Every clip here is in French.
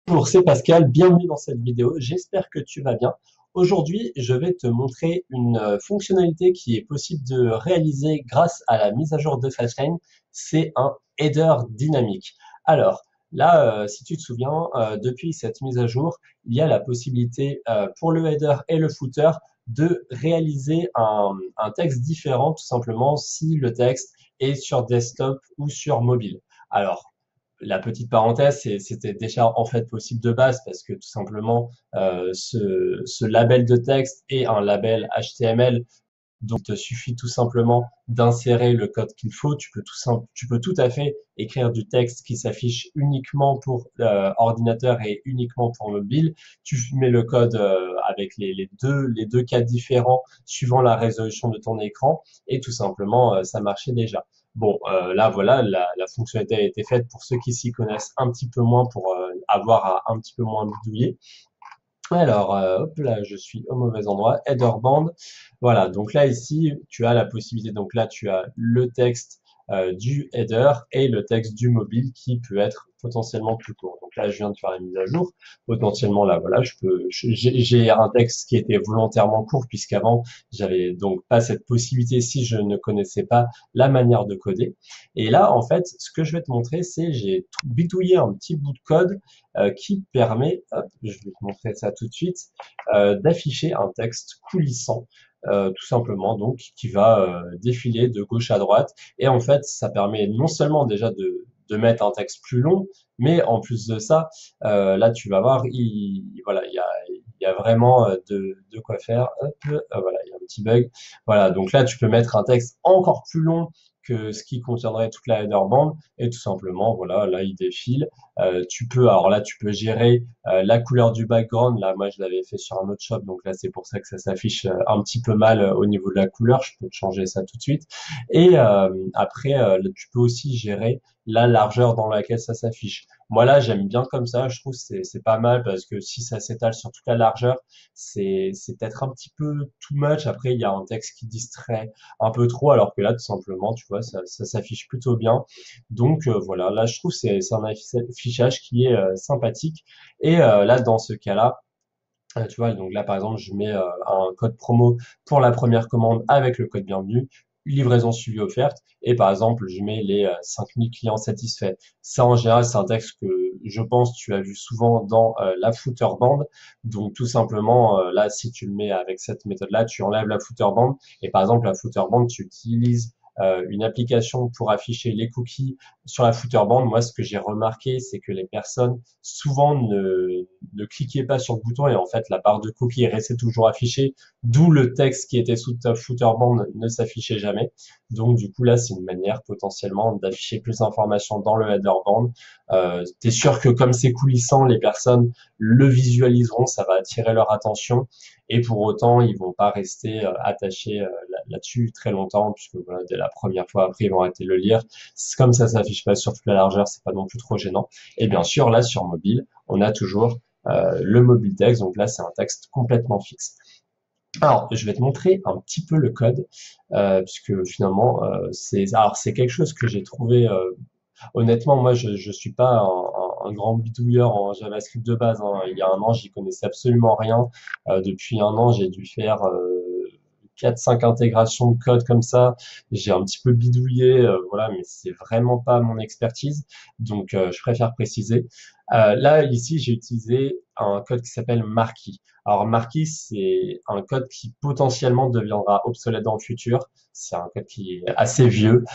Bonjour, c'est Pascal, bienvenue dans cette vidéo, j'espère que tu vas bien. Aujourd'hui, je vais te montrer une fonctionnalité qui est possible de réaliser grâce à la mise à jour de Fastlane, c'est un header dynamique. Alors là, si tu te souviens, depuis cette mise à jour, il y a la possibilité pour le header et le footer de réaliser un texte différent tout simplement si le texte est sur desktop ou sur mobile. Alors, la petite parenthèse, c'était déjà en fait possible de base parce que tout simplement ce label de texte est un label HTML, donc il te suffit tout simplement d'insérer le code qu'il faut. Tu peux tout à fait écrire du texte qui s'affiche uniquement pour ordinateur et uniquement pour mobile. Tu mets le code avec les deux cas différents suivant la résolution de ton écran et tout simplement ça marchait déjà. Bon, là voilà, la fonctionnalité a été faite pour ceux qui s'y connaissent un petit peu moins pour avoir à un petit peu moins bidouiller. Alors, hop là, je suis au mauvais endroit. Header band. Voilà, donc là ici, tu as la possibilité. Donc là, tu as le texte du header et le texte du mobile qui peut être potentiellement plus court. Donc là, je viens de faire la mise à jour. Potentiellement là, voilà, j'ai un texte qui était volontairement court puisqu'avant, j'avais donc pas cette possibilité si je ne connaissais pas la manière de coder. Et là, en fait, ce que je vais te montrer, c'est j'ai bidouillé un petit bout de code qui permet, hop, je vais te montrer ça tout de suite, d'afficher un texte coulissant, tout simplement, donc qui va défiler de gauche à droite. Et en fait, ça permet non seulement déjà de mettre un texte plus long, mais en plus de ça, là tu vas voir, voilà, il y a vraiment de quoi faire. Hop, voilà, il y a un petit bug. Voilà, donc là tu peux mettre un texte encore plus long que ce qui contiendrait toute la header band et tout simplement, voilà, là il défile. Alors là, tu peux gérer la couleur du background. Là, moi, je l'avais fait sur un autre shop, donc là, c'est pour ça que ça s'affiche un petit peu mal au niveau de la couleur. Je peux te changer ça tout de suite. Et après, tu peux aussi gérer la largeur dans laquelle ça s'affiche. Moi, là, j'aime bien comme ça. Je trouve que c'est pas mal parce que si ça s'étale sur toute la largeur, c'est peut-être un petit peu too much. Après, il y a un texte qui distrait un peu trop, alors que là, tout simplement, tu vois, ça s'affiche plutôt bien. Donc voilà, là je trouve que c'est un affichage qui est sympathique. Et là dans ce cas-là, tu vois, donc là par exemple je mets un code promo pour la première commande avec le code bienvenu, livraison suivie offerte, et par exemple je mets les 5000 clients satisfaits. Ça en général c'est un texte que je pense tu as vu souvent dans la footer band. Donc tout simplement là si tu le mets avec cette méthode-là, tu enlèves la footer band et par exemple la footer band tu utilises une application pour afficher les cookies sur la footer band. Moi, ce que j'ai remarqué, c'est que les personnes souvent ne cliquaient pas sur le bouton et en fait, la barre de cookies restait toujours affichée, d'où le texte qui était sous ta footer band ne s'affichait jamais. Donc, du coup, là, c'est une manière potentiellement d'afficher plus d'informations dans le header band. T'es sûr que comme c'est coulissant, les personnes le visualiseront, ça va attirer leur attention et pour autant, ils vont pas rester attachés là-dessus très longtemps puisque voilà, dès la première fois après, ils vont arrêter de le lire. Comme ça s'affiche pas sur toute la largeur, c'est pas non plus trop gênant. Et bien sûr, là, sur mobile, on a toujours le mobile text. Donc là, c'est un texte complètement fixe. Alors, je vais te montrer un petit peu le code, puisque finalement, c'est quelque chose que j'ai trouvé. Honnêtement, moi, je suis pas un grand bidouilleur en JavaScript de base, hein. Il y a un an, j'y connaissais absolument rien. Depuis un an, j'ai dû faire 4-5 intégrations de code comme ça. J'ai un petit peu bidouillé, voilà, mais c'est vraiment pas mon expertise. Donc, je préfère préciser. Là, ici, j'ai utilisé un code qui s'appelle Marquis. Alors, Marquis, c'est un code qui potentiellement deviendra obsolète dans le futur. C'est un code qui est assez vieux,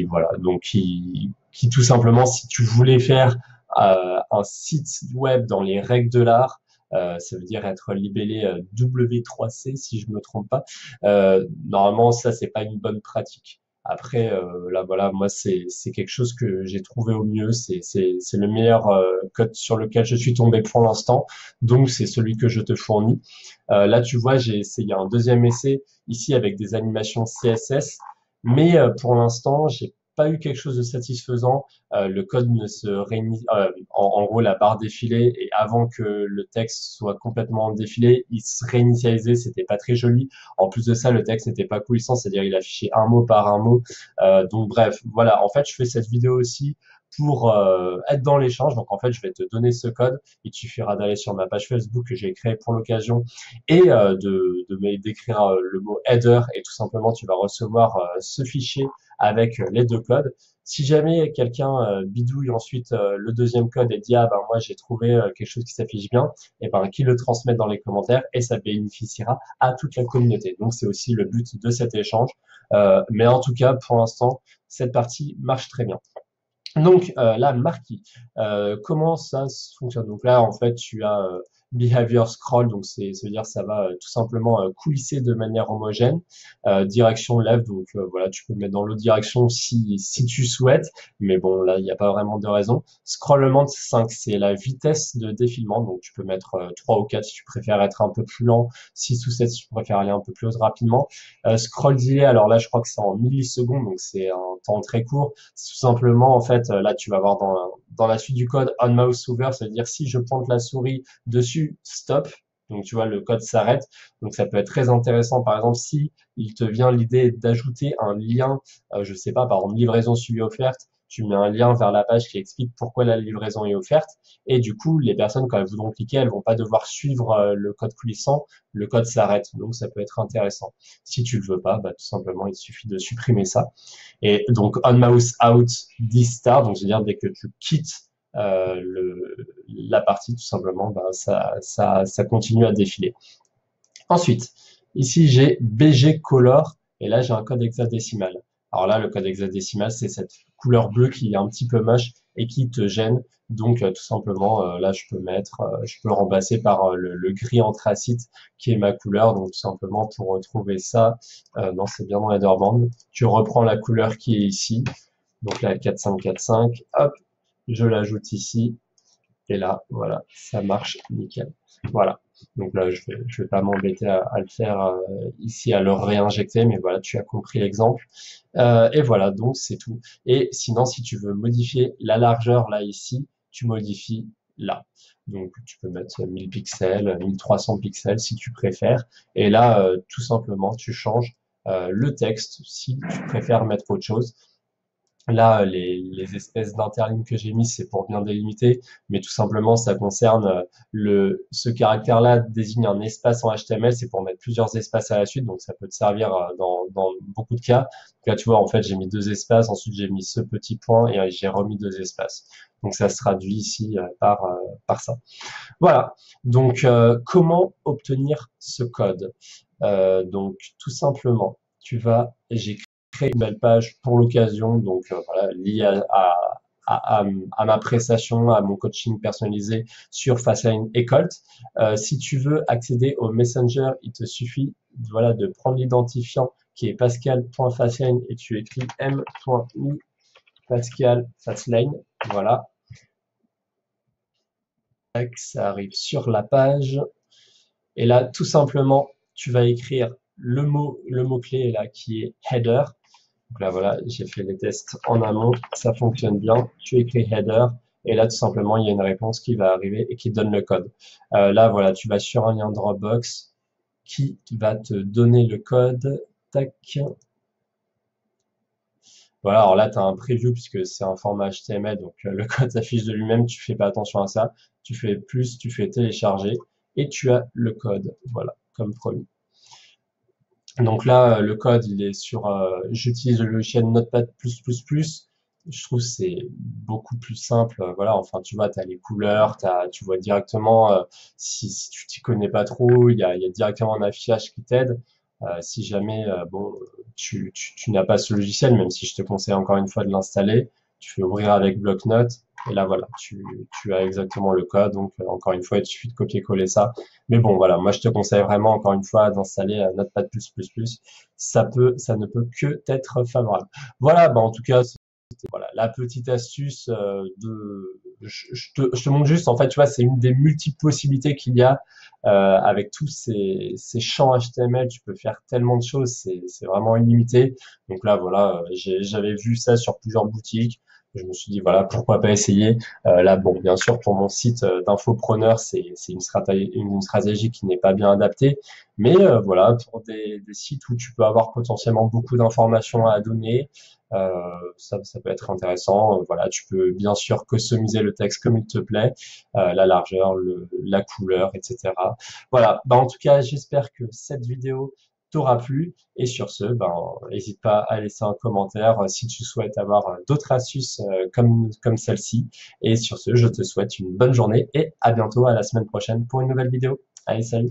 voilà, donc qui tout simplement, si tu voulais faire un site web dans les règles de l'art, ça veut dire être libellé W3C si je me trompe pas. Normalement, ça c'est pas une bonne pratique. Après, là voilà, moi c'est quelque chose que j'ai trouvé au mieux. C'est le meilleur code sur lequel je suis tombé pour l'instant. Donc c'est celui que je te fournis. Là tu vois, j'ai essayé un deuxième essai ici avec des animations CSS, mais pour l'instant j'ai pas eu quelque chose de satisfaisant. Le code ne se réinitie, en gros, la barre défilée et avant que le texte soit complètement défilé, il se réinitialisait, c'était pas très joli. En plus de ça, le texte n'était pas cohérent, c'est-à-dire il affichait un mot par un mot. Donc bref, voilà. En fait, je fais cette vidéo aussi pour être dans l'échange. Donc en fait, je vais te donner ce code. Il te suffira d'aller sur ma page Facebook que j'ai créée pour l'occasion et d'écrire le mot header et tout simplement tu vas recevoir ce fichier avec les deux codes. Si jamais quelqu'un bidouille ensuite le deuxième code et dit ah ben moi j'ai trouvé quelque chose qui s'affiche bien, et ben qu'il le transmette dans les commentaires et ça bénéficiera à toute la communauté. Donc c'est aussi le but de cet échange. Mais en tout cas pour l'instant cette partie marche très bien. Donc là, Marquis, comment ça fonctionne? Donc là, en fait, tu as behavior scroll, donc ça veut dire ça va tout simplement coulisser de manière homogène, direction left, donc voilà, tu peux le mettre dans l'autre direction si tu souhaites, mais bon là, il n'y a pas vraiment de raison. Scrollement 5, c'est la vitesse de défilement, donc tu peux mettre 3 ou 4 si tu préfères être un peu plus lent, 6 ou 7 si tu préfères aller un peu plus rapidement. Scroll delay, alors là, je crois que c'est en millisecondes, donc c'est un temps très court. C'est tout simplement, en fait, là, tu vas voir dans la suite du code on mouse over, ça veut dire si je pointe la souris dessus, stop. Donc, tu vois, le code s'arrête. Donc, ça peut être très intéressant. Par exemple, si il te vient l'idée d'ajouter un lien, je sais pas, par exemple, livraison suivie offerte, tu mets un lien vers la page qui explique pourquoi la livraison est offerte. Et du coup, les personnes, quand elles voudront cliquer, elles vont pas devoir suivre le code coulissant. Le code s'arrête. Donc, ça peut être intéressant. Si tu le veux pas, bah, tout simplement, il suffit de supprimer ça. Et donc, on mouse out this star, donc c'est-à-dire dès que tu quittes la partie, tout simplement, bah, ça continue à défiler. Ensuite, ici, j'ai BG Color, et là, j'ai un code hexadécimal. Alors là, le code hexadécimal, c'est cette couleur bleue qui est un petit peu moche et qui te gêne. Donc, tout simplement, là, je peux le remplacer par le gris anthracite qui est ma couleur. Donc, tout simplement, pour retrouver ça, non, c'est bien dans Leaderband. Tu reprends la couleur qui est ici. Donc là, 4545, hop, je l'ajoute ici. Et là, voilà, ça marche nickel. Voilà. Donc là, je vais pas m'embêter à le faire ici, à le réinjecter, mais voilà, tu as compris l'exemple. Et voilà, donc c'est tout. Et sinon, si tu veux modifier la largeur là ici, tu modifies là. Donc tu peux mettre 1000 pixels, 1300 pixels si tu préfères. Et là, tout simplement, tu changes le texte si tu préfères mettre autre chose. Là, les espèces d'interlignes que j'ai mis, c'est pour bien délimiter, mais tout simplement, ça concerne ce caractère-là désigne un espace en HTML, c'est pour mettre plusieurs espaces à la suite, donc ça peut te servir dans beaucoup de cas. Donc là, tu vois, en fait, j'ai mis deux espaces, ensuite j'ai mis ce petit point et j'ai remis deux espaces. Donc ça se traduit ici par ça. Voilà. Donc comment obtenir ce code? Donc tout simplement, j'ai créé une nouvelle page pour l'occasion, donc voilà, liée à ma prestation, à mon coaching personnalisé sur Fastlane et Colt. Si tu veux accéder au Messenger, il te suffit voilà, de prendre l'identifiant qui est pascal.fastlane et tu écris m.i Pascal Fastlane. Voilà. Ça arrive sur la page. Et là, tout simplement, tu vas écrire le mot-clé là qui est header. Donc là, voilà, j'ai fait les tests en amont, ça fonctionne bien. Tu écris header et là, tout simplement, il y a une réponse qui va arriver et qui te donne le code. Là, voilà, tu vas sur un lien Dropbox qui va te donner le code. Tac. Voilà, alors là, tu as un preview puisque c'est un format HTML, donc le code s'affiche de lui-même, tu fais pas attention à ça. Tu fais plus, tu fais télécharger et tu as le code, voilà, comme promis. Donc là, le code, il est sur, j'utilise le logiciel Notepad++. Je trouve que c'est beaucoup plus simple. Voilà, enfin, tu vois, tu as les couleurs, tu vois directement, si tu t'y connais pas trop, il y a directement un affichage qui t'aide. Si jamais, bon, tu n'as pas ce logiciel, même si je te conseille encore une fois de l'installer, tu fais ouvrir avec bloc-notes. Et là, voilà, tu as exactement le code. Donc, encore une fois, il suffit de copier-coller ça. Mais bon, voilà, moi je te conseille vraiment encore une fois d'installer Notepad++. Ça ne peut que être favorable. Voilà, bah en tout cas, c'était voilà la petite astuce je te montre juste en fait, tu vois, c'est une des multiples possibilités qu'il y a avec tous ces champs HTML. Tu peux faire tellement de choses, c'est vraiment illimité. Donc là, voilà, j'avais vu ça sur plusieurs boutiques. Je me suis dit, voilà, pourquoi pas essayer. Là, bon, bien sûr, pour mon site d'infopreneur, c'est une stratégie qui n'est pas bien adaptée. Mais voilà, pour des sites où tu peux avoir potentiellement beaucoup d'informations à donner, euh, ça peut être intéressant. Voilà, tu peux bien sûr customiser le texte comme il te plaît, la largeur, la couleur, etc. Voilà. Bah, en tout cas, j'espère que cette vidéo t'aura plu. Et sur ce, ben, n'hésite pas à laisser un commentaire si tu souhaites avoir d'autres astuces comme celle-ci. Et sur ce, je te souhaite une bonne journée et à bientôt à la semaine prochaine pour une nouvelle vidéo. Allez, salut!